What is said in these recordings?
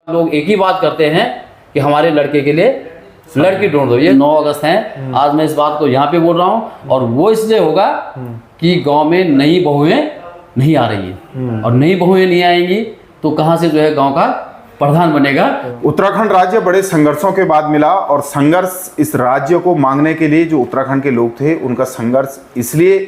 लोग एक ही बात करते हैं कि हमारे लड़के के लिए लड़की ढूंढ दो। ये 9 अगस्त है, आज मैं इस बात को यहाँ पे बोल रहा हूँ, और वो इसलिए होगा कि गांव में नई बहुएं नहीं आ रही है, और नई बहुएं नहीं आएंगी तो कहाँ से जो है गांव का प्रधान बनेगा। उत्तराखंड राज्य बड़े संघर्षों के बाद मिला, और संघर्ष इस राज्य को मांगने के लिए जो उत्तराखंड के लोग थे उनका संघर्ष इसलिए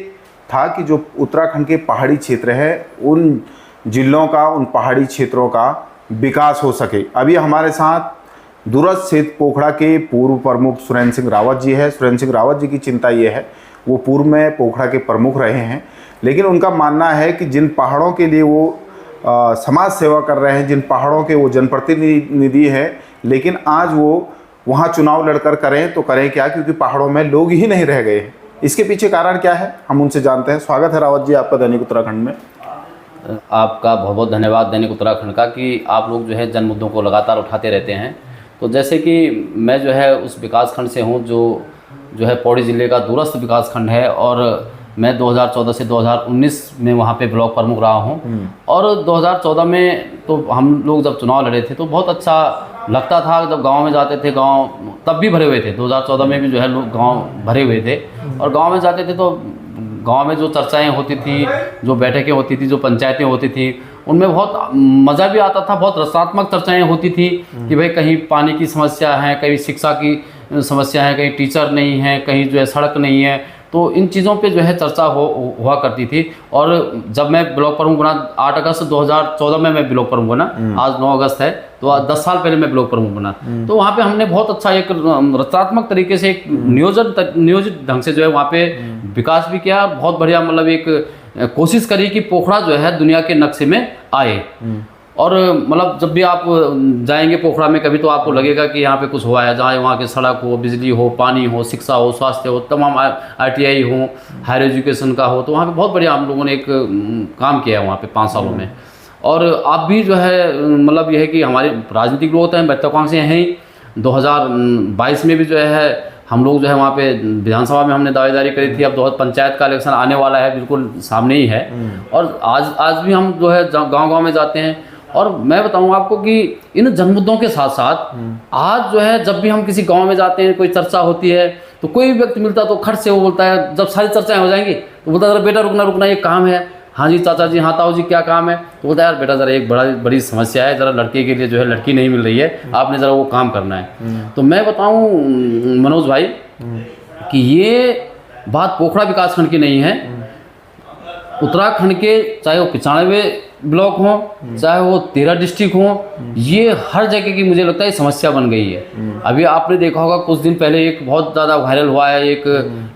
था कि जो उत्तराखंड के पहाड़ी क्षेत्र है उन जिलों का, उन पहाड़ी क्षेत्रों का विकास हो सके। अभी हमारे साथ दूरस्थ क्षेत्र पोखड़ा के पूर्व प्रमुख सुरेंद्र सिंह रावत जी है। सुरेंद्र सिंह रावत जी की चिंता ये है, वो पूर्व में पोखड़ा के प्रमुख रहे हैं, लेकिन उनका मानना है कि जिन पहाड़ों के लिए वो समाज सेवा कर रहे हैं, जिन पहाड़ों के वो जनप्रतिनिधि हैं, लेकिन आज वो वहाँ चुनाव लड़कर करें तो करें क्या, क्योंकि पहाड़ों में लोग ही नहीं रह गए हैं। इसके पीछे कारण क्या है, हम उनसे जानते हैं। स्वागत है रावत जी आपका दैनिक उत्तराखंड में। आपका बहुत बहुत धन्यवाद दैनिक उत्तराखंड का कि आप लोग जो है जन मुद्दों को लगातार उठाते रहते हैं। तो जैसे कि मैं जो है उस विकासखंड से हूँ जो है पौड़ी ज़िले का दूरस्थ विकासखंड है, और मैं 2014 से 2019 में वहाँ पे ब्लॉक प्रमुख रहा हूँ। और 2014 में तो हम लोग जब चुनाव लड़े थे तो बहुत अच्छा लगता था, जब गांव में जाते थे, गांव तब भी भरे हुए थे, 2014 में भी जो है लोग गांव भरे हुए थे, और गांव में जाते थे तो गांव में जो चर्चाएं होती थी, जो बैठकें होती थी, जो पंचायतें होती थी, उनमें बहुत मज़ा भी आता था। बहुत रचनात्मक चर्चाएं होती थी कि भाई कहीं पानी की समस्या है, कहीं शिक्षा की समस्या है, कहीं टीचर नहीं है, कहीं जो है सड़क नहीं है। तो इन चीज़ों पे जो है चर्चा हुआ करती थी। और जब मैं ब्लॉक प्रमुख बना 8 अगस्त 2014 में मैं ब्लॉक प्रमुख बना, आज 9 अगस्त है, तो 10 साल पहले मैं ब्लॉक प्रमुख बना। तो वहाँ पे हमने बहुत अच्छा एक रचनात्मक तरीके से एक नियोजित ढंग से जो है वहाँ पे विकास भी किया। बहुत बढ़िया, मतलब एक कोशिश करी कि पोखड़ा जो है दुनिया के नक्शे में आए। और मतलब जब भी आप जाएंगे पोखड़ा में कभी, तो आपको लगेगा कि यहाँ पे कुछ हुआ है, जहाँ वहाँ के सड़क हो, बिजली हो, पानी हो, शिक्षा हो, स्वास्थ्य हो, तमाम ITI हो, हायर एजुकेशन का हो, तो वहाँ पे बहुत बढ़िया हम लोगों ने एक काम किया है वहाँ पे 5 सालों में। और आप भी जो है मतलब यह है कि हमारे राजनीतिक लोग हैं, महत्वाकांक्षी हैं। 2022 में भी जो है हम लोग जो है वहाँ पे विधानसभा में हमने दावेदारी करी थी। अब पंचायत का इलेक्शन आने वाला है, बिल्कुल सामने ही है। और आज भी हम जो है गांव-गांव में जाते हैं। और मैं बताऊं आपको कि इन जनमुद्दों के साथ साथ आज जो है जब भी हम किसी गांव में जाते हैं, कोई चर्चा होती है, तो कोई भी व्यक्ति मिलता है तो खट से वो बोलता है, जब सारी चर्चाएं हो जाएंगी तो बोलता है जरा बेटा रुकना, ये काम है। हाँ जी चाचा जी, हाँ ताऊ जी क्या काम है? तो बोलता है यार बेटा जरा एक बड़ी समस्या है, जरा लड़के के लिए जो है लड़की नहीं मिल रही है, आपने ज़रा वो काम करना है। तो मैं बताऊँ मनोज भाई कि ये बात पोखड़ा विकासखंड की नहीं है। उत्तराखंड के चाहे वो 95 ब्लॉक हो, चाहे वो 13 डिस्ट्रिक्ट हो, ये हर जगह की मुझे लगता है समस्या बन गई है। अभी आपने देखा होगा कुछ दिन पहले एक बहुत ज़्यादा वायरल हुआ है, एक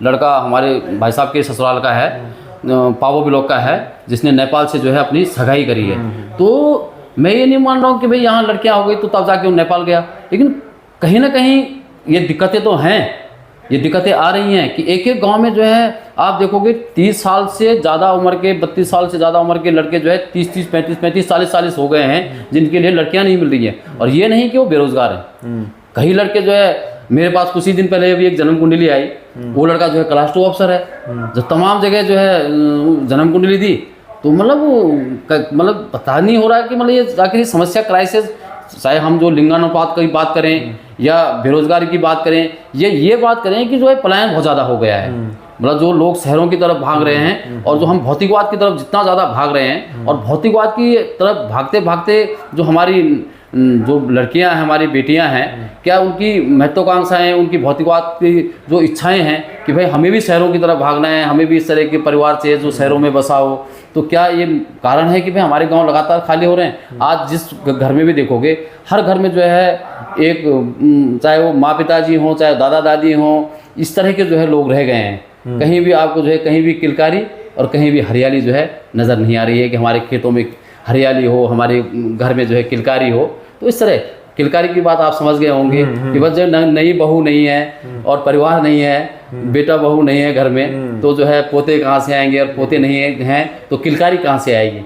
लड़का हमारे भाई साहब के ससुराल का है, पावो ब्लॉक का है, जिसने नेपाल से जो है अपनी सगाई करी है। तो मैं ये नहीं मान रहा हूँ कि भाई यहाँ लड़कियाँ हो गई तो तब जाके वो नेपाल गया, लेकिन कहीं ना कहीं ये दिक्कतें तो हैं, ये दिक्कतें आ रही हैं कि एक गांव में जो है आप देखोगे 30 साल से ज़्यादा उम्र के, 32 साल से ज़्यादा उम्र के लड़के जो है 30, 35, 40 हो गए हैं, जिनके लिए लड़कियां नहीं मिल रही हैं। और ये नहीं कि वो बेरोजगार हैं। कई लड़के जो है, मेरे पास कुछ ही दिन पहले अभी एक जन्म कुंडली आई, वो लड़का जो है क्लास 2 अफसर है। जब तमाम जगह जो है जन्म कुंडली दी तो मतलब पता नहीं हो रहा है कि मतलब ये आखिर समस्या क्राइसिस, चाहे हम जो लिंगानुपात की बात करें या बेरोजगारी की बात करें, ये बात करें कि जो है पलायन बहुत ज़्यादा हो गया है। मतलब जो लोग शहरों की तरफ भाग रहे हैं, और जो हम भौतिकवाद की तरफ जितना ज़्यादा भाग रहे हैं, और भौतिकवाद की तरफ भागते भागते जो हमारी जो लड़कियां हैं, हमारी बेटियां हैं, क्या उनकी महत्वाकांक्षाएं, उनकी भौतिकवाद की जो इच्छाएं हैं कि भाई हमें भी शहरों की तरफ भागना है, हमें भी इस तरह के परिवार चाहिए जो शहरों में बसा हो। तो क्या ये कारण है कि भाई हमारे गांव लगातार खाली हो रहे हैं? आज जिस घर में भी देखोगे, हर घर में जो है एक, चाहे वो माँ पिताजी हों, चाहे दादा दादी हों, इस तरह के जो है लोग रह गए हैं। कहीं भी आपको जो है कहीं भी किलकारी और कहीं भी हरियाली जो है नज़र नहीं आ रही है कि हमारे खेतों में हरियाली हो, हमारे घर में जो है किलकारी हो। तो इस तरह किलकारी की बात आप समझ गए होंगे कि बस जो नई बहू नहीं है और परिवार नहीं है, बेटा बहू नहीं है घर में, तो जो है पोते कहाँ से आएंगे, और पोते नहीं हैं तो किलकारी कहाँ से आएगी।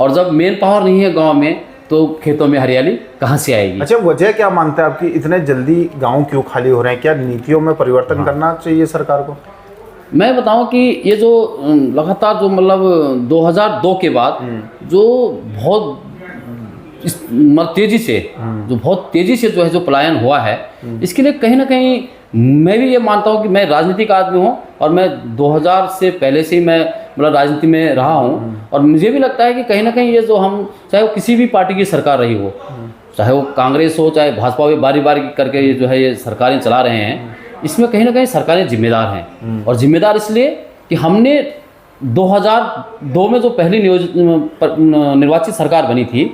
और जब मेन पावर नहीं है गांव में तो खेतों में हरियाली कहाँ से आएगी। अच्छा, वजह क्या मानते हैं आपकी, इतने जल्दी गाँव क्यों खाली हो रहे हैं? क्या नीतियों में परिवर्तन करना चाहिए सरकार को? मैं बताऊं कि ये जो लगातार जो मतलब 2002 के बाद जो बहुत मतलब तेजी से, जो बहुत तेजी से जो है जो पलायन हुआ है, इसके लिए कहीं ना कहीं मैं भी ये मानता हूँ कि मैं राजनीतिक आदमी हूँ और मैं 2000 से पहले से ही मैं मतलब राजनीति में रहा हूँ, और मुझे भी लगता है कि कहीं ना कहीं ये जो हम, चाहे वो किसी भी पार्टी की सरकार रही हो, चाहे वो कांग्रेस हो चाहे भाजपा हो, बारी बारी करके ये जो है ये सरकारें चला रहे हैं, इसमें कहीं ना कहीं सरकारें जिम्मेदार हैं। और जिम्मेदार इसलिए कि हमने 2002 में जो पहली निर्वाचित सरकार बनी थी,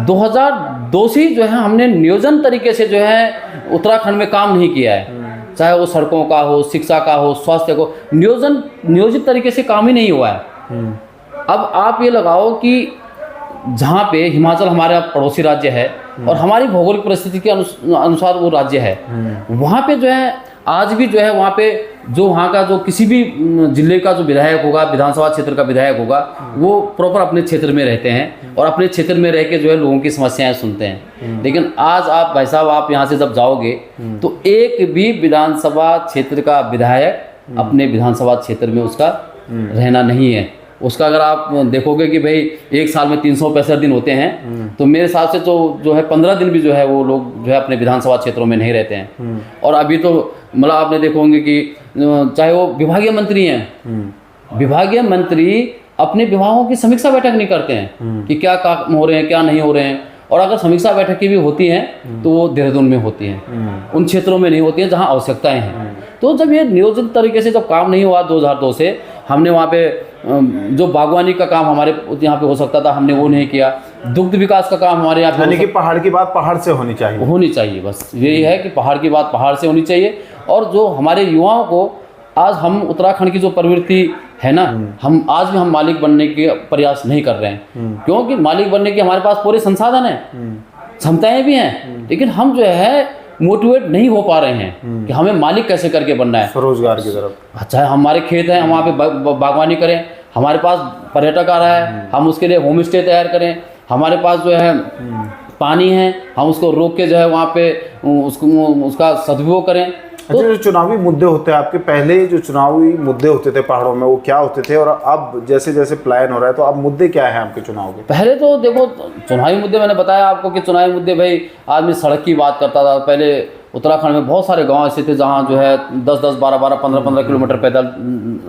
2002 से ही जो है हमने नियोजन तरीके से जो है उत्तराखंड में काम नहीं किया है, चाहे वो सड़कों का हो, शिक्षा का हो, स्वास्थ्य को, नियोजित तरीके से काम ही नहीं हुआ है। अब आप ये लगाओ कि जहाँ पे हिमाचल हमारा पड़ोसी राज्य है और हमारी भौगोलिक परिस्थिति के अनुसार वो राज्य है, वहाँ पे जो है आज भी जो है वहाँ पे जो वहाँ का जो किसी भी जिले का जो विधायक होगा, विधानसभा क्षेत्र का विधायक होगा, वो प्रॉपर अपने क्षेत्र में रहते हैं और अपने क्षेत्र में रह के जो है लोगों की समस्याएं सुनते हैं। लेकिन आज आप भाई साहब आप यहाँ से जब जाओगे तो एक भी विधानसभा क्षेत्र का विधायक अपने विधानसभा क्षेत्र में उसका रहना नहीं है। उसका अगर आप देखोगे कि भाई एक साल में 365 दिन होते हैं, तो मेरे हिसाब से तो जो है 15 दिन भी जो है वो लोग जो है अपने विधानसभा क्षेत्रों में नहीं रहते हैं। और अभी तो मतलब आपने देखोगे कि चाहे वो विभागीय मंत्री हैं, विभागीय मंत्री अपने विभागों की समीक्षा बैठक नहीं करते हैं कि क्या काम हो रहे हैं क्या नहीं हो रहे हैं। और अगर समीक्षा बैठकें भी होती हैं तो वो देहरादून में होती हैं, उन क्षेत्रों में नहीं होती हैं जहां आवश्यकताएं हैं। तो जब ये नियोजित तरीके से जब काम नहीं हुआ 2002 से, हमने वहाँ पे जो बागवानी का काम हमारे यहाँ पे हो सकता था हमने वो नहीं किया, दुग्ध विकास का काम हमारे यहाँ पे, यानी कि पहाड़ की बात पहाड़ से होनी चाहिए। बस यही है कि पहाड़ की बात पहाड़ से होनी चाहिए। और जो हमारे युवाओं को आज हम उत्तराखंड की जो प्रवृत्ति है ना, हम आज भी हम मालिक बनने के प्रयास नहीं कर रहे हैं, क्योंकि मालिक बनने के हमारे पास पूरे संसाधन हैं, क्षमताएं भी हैं, लेकिन हम जो है मोटिवेट नहीं हो पा रहे हैं कि हमें मालिक कैसे करके बनना है स्वरोजगार की तरफ। अच्छा, हमारे खेत हैं, हम वहाँ पे बागवानी करें, हमारे पास पर्यटक आ रहा है, हम उसके लिए होम स्टे तैयार करें, हमारे पास जो है पानी है, हम उसको रोक के जो है वहाँ पे उसका सदुपयोग करें। अच्छा, जो चुनावी मुद्दे होते हैं आपके, पहले जो चुनावी मुद्दे होते थे पहाड़ों में, वो क्या होते थे? और अब जैसे जैसे प्लान हो रहा है तो अब मुद्दे क्या है आपके चुनाव के? पहले तो देखो चुनावी मुद्दे, मैंने बताया आपको कि चुनावी मुद्दे भाई आदमी सड़क की बात करता था। पहले उत्तराखंड में बहुत सारे गांव ऐसे थे जहां जो है 10-10, 12-12, 15-15 किलोमीटर पैदल,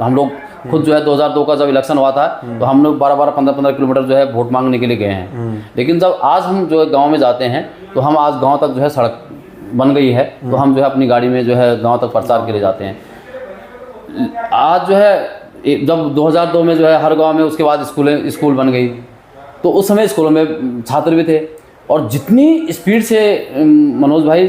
हम लोग खुद जो है 2002 का जब इलेक्शन हुआ था तो हम लोग 12-12, 15-15 किलोमीटर जो है वोट मांगने के लिए गए हैं। लेकिन जब आज हम जो है गाँव में जाते हैं तो हम आज गाँव तक जो है सड़क बन गई है, तो हम जो है अपनी गाड़ी में जो है गांव तक प्रचार के लिए जाते हैं। आज जो है जब 2002 में जो है हर गांव में, उसके बाद स्कूल बन गई, तो उस समय स्कूलों में छात्र भी थे, और जितनी स्पीड से मनोज भाई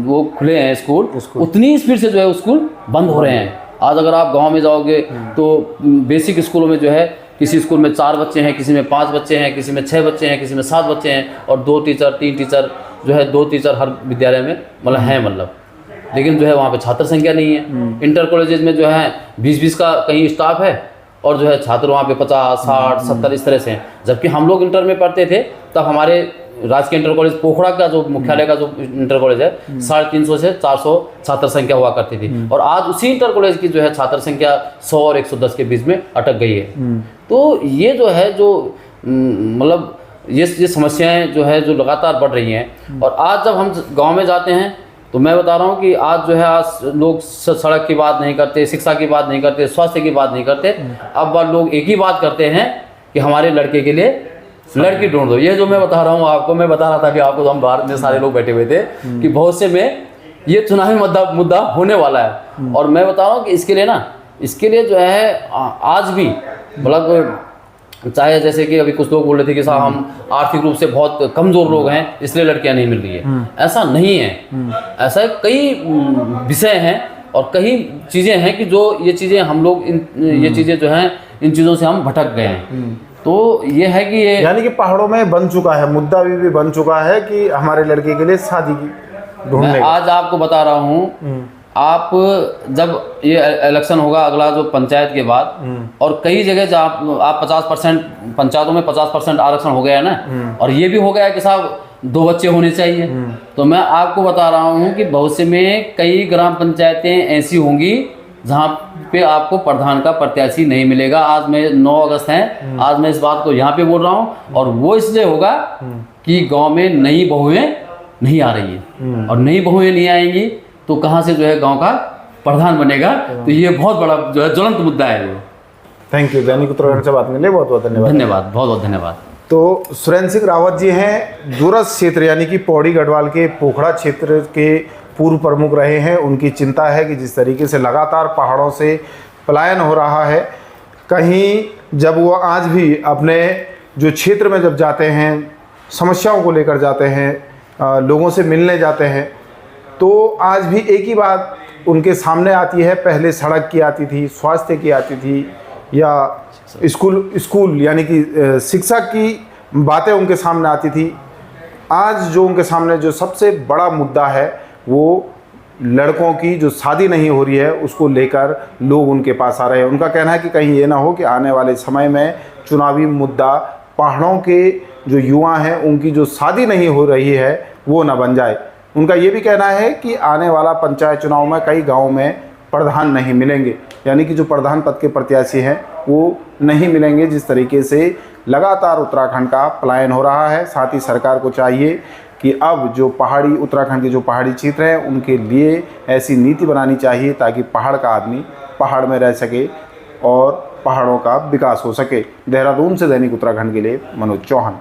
वो खुले हैं स्कूल, उतनी स्पीड से जो है स्कूल बंद हो रहे हैं। आज अगर आप गाँव में जाओगे तो बेसिक स्कूलों में जो है किसी स्कूल में 4 बच्चे हैं, किसी में 5 बच्चे हैं, किसी में 6 बच्चे हैं, किसी में 7 बच्चे हैं, और 2 टीचर 3 टीचर जो है 2 टीचर हर विद्यालय में मतलब हैं, मतलब लेकिन जो है वहाँ पे छात्र संख्या नहीं है। इंटर कॉलेजेस में जो है 20-20 का कहीं स्टाफ है और जो है छात्र वहाँ पे 50, 60, 70 इस तरह से हैं। जबकि हम लोग इंटर में पढ़ते थे तब हमारे राजकीय इंटर कॉलेज पोखड़ा का जो मुख्यालय का जो इंटर कॉलेज है 350 से 400 छात्र संख्या हुआ करती थी, और आज उसी इंटर कॉलेज की जो है छात्र संख्या 100 और 110 के बीच में अटक गई है। तो ये जो है जो मतलब ये समस्याएं जो है जो लगातार बढ़ रही हैं। और आज जब हम गांव में जाते हैं तो मैं बता रहा हूँ कि आज जो है आज लोग सड़क की बात नहीं करते, शिक्षा की बात नहीं करते, स्वास्थ्य की बात नहीं करते। अब लोग एक ही बात करते हैं कि हमारे लड़के के लिए लड़की ढूंढ दो। ये जो मैं बता रहा हूँ आपको, मैं बता रहा था कि आपको, हम बाहर में सारे लोग बैठे हुए थे कि बहुत से में ये चुनावी मुद्दा होने वाला है। और मैं बता रहा हूँ कि इसके लिए जो है आज भी मतलब चाहे जैसे कि अभी कुछ लोग बोल रहे थे कि साहब हम आर्थिक रूप से बहुत कमज़ोर लोग हैं इसलिए लड़कियां नहीं मिल रही है, ऐसा नहीं है। ऐसा कई विषय हैं और कई चीज़ें हैं कि जो ये चीज़ें हम लोग ये चीज़ें जो हैं इन चीज़ों से हम भटक गए हैं। तो ये है कि ये यानी कि पहाड़ों में बन चुका है मुद्दा, भी बन चुका है कि हमारे लड़के के लिए शादी की ढूंढने। मैं आज आपको बता रहा हूँ, आप जब ये इलेक्शन होगा अगला जो पंचायत के बाद, और कई जगह जहाँ आप 50% पंचायतों में 50% आरक्षण हो गया है ना, और ये भी हो गया है कि साहब 2 बच्चे होने चाहिए। तो मैं आपको बता रहा हूँ कि भविष्य में कई ग्राम पंचायतें ऐसी होंगी जहाँ पे आपको प्रधान का प्रत्याशी नहीं मिलेगा। आज मैं 9 अगस्त है, आज मैं इस बात को यहाँ पे बोल रहा हूँ, और वो इसलिए होगा कि गांव में नई बहुएं नहीं आ रही है, और नई बहुएं नहीं आएंगी तो कहाँ से जो है गांव का प्रधान बनेगा। तो ये बहुत बड़ा जो है ज्वलंत मुद्दा है। Thank you. दैनिक उत्तराखंड से बात करने के लिए बहुत बहुत धन्यवाद। धन्यवाद, बहुत बहुत धन्यवाद। तो सुरेंद्र सिंह रावत जी हैं दूरस्थ क्षेत्र यानी कि पौड़ी गढ़वाल के पोखड़ा क्षेत्र के पूर्व प्रमुख रहे हैं। उनकी चिंता है कि जिस तरीके से लगातार पहाड़ों से पलायन हो रहा है, कहीं जब वो आज भी अपने जो क्षेत्र में जब जाते हैं, समस्याओं को लेकर जाते हैं, लोगों से मिलने जाते हैं, तो आज भी एक ही बात उनके सामने आती है। पहले सड़क की आती थी, स्वास्थ्य की आती थी, या स्कूल यानी कि शिक्षा की बातें उनके सामने आती थी। आज जो उनके सामने जो सबसे बड़ा मुद्दा है वो लड़कों की जो शादी नहीं हो रही है, उसको लेकर लोग उनके पास आ रहे हैं। उनका कहना है कि कहीं ये ना हो कि आने वाले समय में चुनावी मुद्दा पहाड़ों के जो युवा हैं उनकी जो शादी नहीं हो रही है वो ना बन जाए। उनका ये भी कहना है कि आने वाला पंचायत चुनाव में कई गाँव में प्रधान नहीं मिलेंगे, यानी कि जो प्रधान पद के प्रत्याशी हैं वो नहीं मिलेंगे। जिस तरीके से लगातार उत्तराखंड का पलायन हो रहा है, साथ ही सरकार को चाहिए कि अब जो पहाड़ी उत्तराखंड के जो पहाड़ी क्षेत्र हैं उनके लिए ऐसी नीति बनानी चाहिए ताकि पहाड़ का आदमी पहाड़ में रह सके और पहाड़ों का विकास हो सके। देहरादून से दैनिक उत्तराखंड के लिए मनोज चौहान।